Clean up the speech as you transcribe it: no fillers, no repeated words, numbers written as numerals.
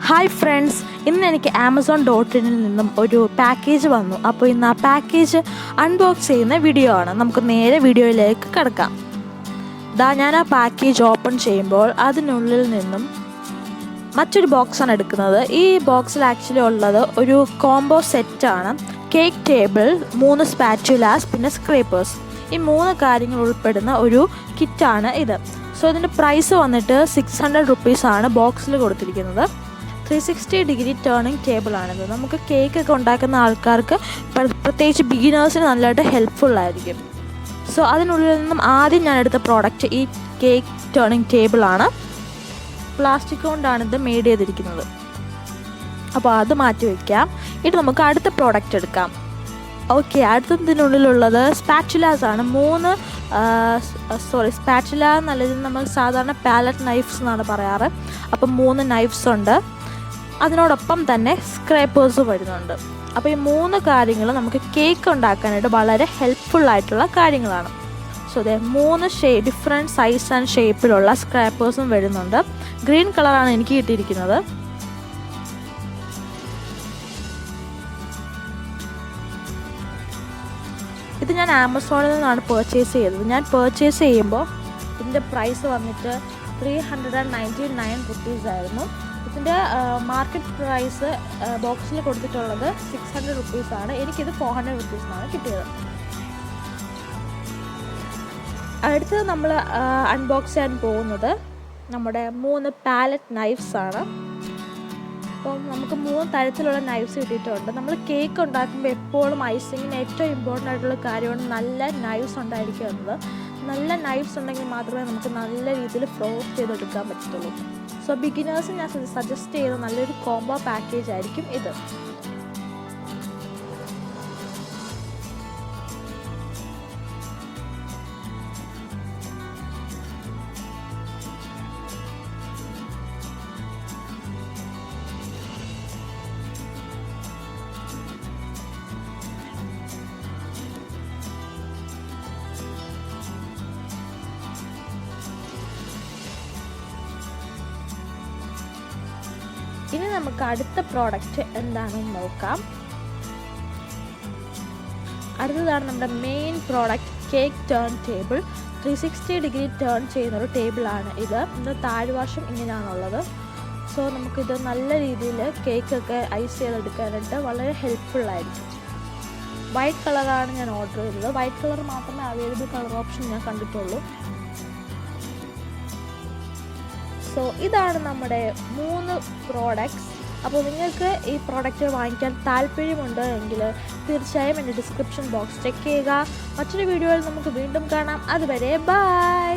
Hi friends, ഇന്ന് എനിക്ക് Amazon.in-ൽ നിന്നും ഒരു പാക്കേജ് വന്നു. അപ്പോൾ ഇന്ന് ആ പാക്കേജ് അൺബോക്സ് ചെയ്യുന്ന വീഡിയോ ആണ്. നമുക്ക് നേരെ വീഡിയോയിലേക്ക് കിടക്കാം. ഞാൻ ആ പാക്കേജ് ഓപ്പൺ ചെയ്യുമ്പോൾ അതിനുള്ളിൽ നിന്നും മറ്റൊരു ബോക്സാണ് എടുക്കുന്നത്. ഈ ബോക്സിൽ ആക്ച്വലി ഉള്ളത് ഒരു കോംബോ സെറ്റാണ്. കേക്ക് ടേബിൾ, 3 സ്പാറ്റുലാസ്, പിന്നെ സ്ക്രേപ്പേഴ്സ്. ഈ 3 കാര്യങ്ങൾ ഉൾപ്പെടുന്ന ഒരു കിറ്റാണ് ഇത്. സോ ഇതിൻ്റെ പ്രൈസ് വന്നിട്ട് 600 റുപ്പീസാണ് ബോക്സിൽ കൊടുത്തിരിക്കുന്നത്. 360 ഡിഗ്രി ടേണിംഗ് ടേബിളാണിത്. നമുക്ക് കേക്കൊക്കെ ഉണ്ടാക്കുന്ന ആൾക്കാർക്ക് പ്രത്യേകിച്ച് ബിഗിനേഴ്സിന് നല്ലതായിട്ട് ഹെൽപ്ഫുള്ളായിരിക്കും. സോ അതിനുള്ളിൽ നിന്നും ആദ്യം ഞാൻ എടുത്ത പ്രോഡക്റ്റ് ഈ കേക്ക് ടേണിംഗ് ടേബിളാണ്. പ്ലാസ്റ്റിക് കൊണ്ടാണിത് മെയ്ഡ് ചെയ്തിരിക്കുന്നത്. അപ്പോൾ അത് മാറ്റി വയ്ക്കാം. ഇത് നമുക്ക് അടുത്ത പ്രോഡക്റ്റ് എടുക്കാം. ഓക്കെ, അടുത്തതിനുള്ളിലുള്ളത് സ്പാറ്റുലാസ് ആണ്. സ്പാറ്റുല എന്നുള്ളത് നമ്മൾ സാധാരണ പാലറ്റ് നൈഫ്സ് എന്നാണ് പറയാറ്. അപ്പം 3 നൈഫ്സ് ഉണ്ട്. അതിനോടൊപ്പം തന്നെ സ്ക്രേപ്പേഴ്സ് വരുന്നുണ്ട്. അപ്പോൾ ഈ 3 കാര്യങ്ങൾ നമുക്ക് കേക്ക് ഉണ്ടാക്കാനായിട്ട് വളരെ ഹെൽപ്ഫുള്ളായിട്ടുള്ള കാര്യങ്ങളാണ്. സോ അതെ, 3 ഡിഫറെൻറ്റ് സൈസ് ആൻഡ് ഷേപ്പിലുള്ള സ്ക്രാപ്പേഴ്സും വരുന്നുണ്ട്. ഗ്രീൻ കളറാണ് എനിക്ക് കിട്ടിയിരിക്കുന്നത്. ഇത് ഞാൻ ആമസോണിൽ നിന്നാണ് പർച്ചേസ് ചെയ്തത്. ഞാൻ പർച്ചേസ് ചെയ്യുമ്പോൾ ഇതിൻ്റെ പ്രൈസ് വന്നിട്ട് 399 റുപ്പീസ് ആയിരുന്നു. ഇതിൻ്റെ മാർക്കറ്റ് പ്രൈസ് ബോക്സിൽ കൊടുത്തിട്ടുള്ളത് 600 റുപ്പീസാണ്. എനിക്കിത് 400 റുപ്പീസിനാണ് കിട്ടിയത്. അടുത്തത് നമ്മൾ അൺബോക്സ് ചെയ്യാൻ പോകുന്നത് നമ്മുടെ 3 പാലറ്റ് നൈഫ്സ് ആണ്. അപ്പം നമുക്ക് 3 തരത്തിലുള്ള നൈഫ്സ് കിട്ടിയിട്ടുണ്ട്. നമ്മൾ കേക്ക് ഉണ്ടാക്കുമ്പോൾ എപ്പോഴും ഐസിങ്ങിന് ഏറ്റവും ഇമ്പോർട്ടൻ്റ് ആയിട്ടുള്ള കാര്യമാണ് നല്ല നൈഫ്സ് ഉണ്ടായിരിക്കുക എന്നത്. നല്ല നൈഫ്സ് ഉണ്ടെങ്കിൽ മാത്രമേ നമുക്ക് നല്ല രീതിയിൽ ഫ്രോസ്റ്റ് ചെയ്തെടുക്കാൻ പറ്റത്തുള്ളൂ. സോ ബിഗിനേഴ്സ് ഞാൻ സജസ്റ്റ് ചെയ്ത നല്ലൊരു കോംബോ പാക്കേജ് ആയിരിക്കും ഇത്. ഇനി നമുക്ക് അടുത്ത പ്രോഡക്റ്റ് എന്താണെന്ന് നോക്കാം. അടുത്തതാണ് നമ്മുടെ main product, cake turn table. 360 degree turn ചെയ്യുന്നൊരു ടേബിളാണ് ഇത്. ഇതിൻ്റെ താഴ്വശം ഇങ്ങനെയാണുള്ളത്. സോ നമുക്കിത് നല്ല രീതിയിൽ കേക്കൊക്കെ ഐസ് ചെയ്തെടുക്കാനായിട്ട് വളരെ ഹെൽപ്ഫുള്ളായിരിക്കും. വൈറ്റ് കളറാണ് ഞാൻ ഓർഡർ ചെയ്തത്. വൈറ്റ് കളർ മാത്രമേ അവൈലബിൾ കളർ ഓപ്ഷൻ ഞാൻ കണ്ടിട്ടുള്ളൂ. സോ ഇതാണ് നമ്മുടെ 3 പ്രോഡക്റ്റ്സ്. അപ്പോൾ നിങ്ങൾക്ക് ഈ പ്രോഡക്റ്റ് വാങ്ങിക്കാൻ താല്പര്യമുണ്ട് എങ്കിൽ തീർച്ചയായും എൻ്റെ ഡിസ്ക്രിപ്ഷൻ ബോക്സ് ചെക്ക് ചെയ്യുക. മറ്റൊരു വീഡിയോയിൽ നമുക്ക് വീണ്ടും കാണാം. അതുവരെ ബൈ.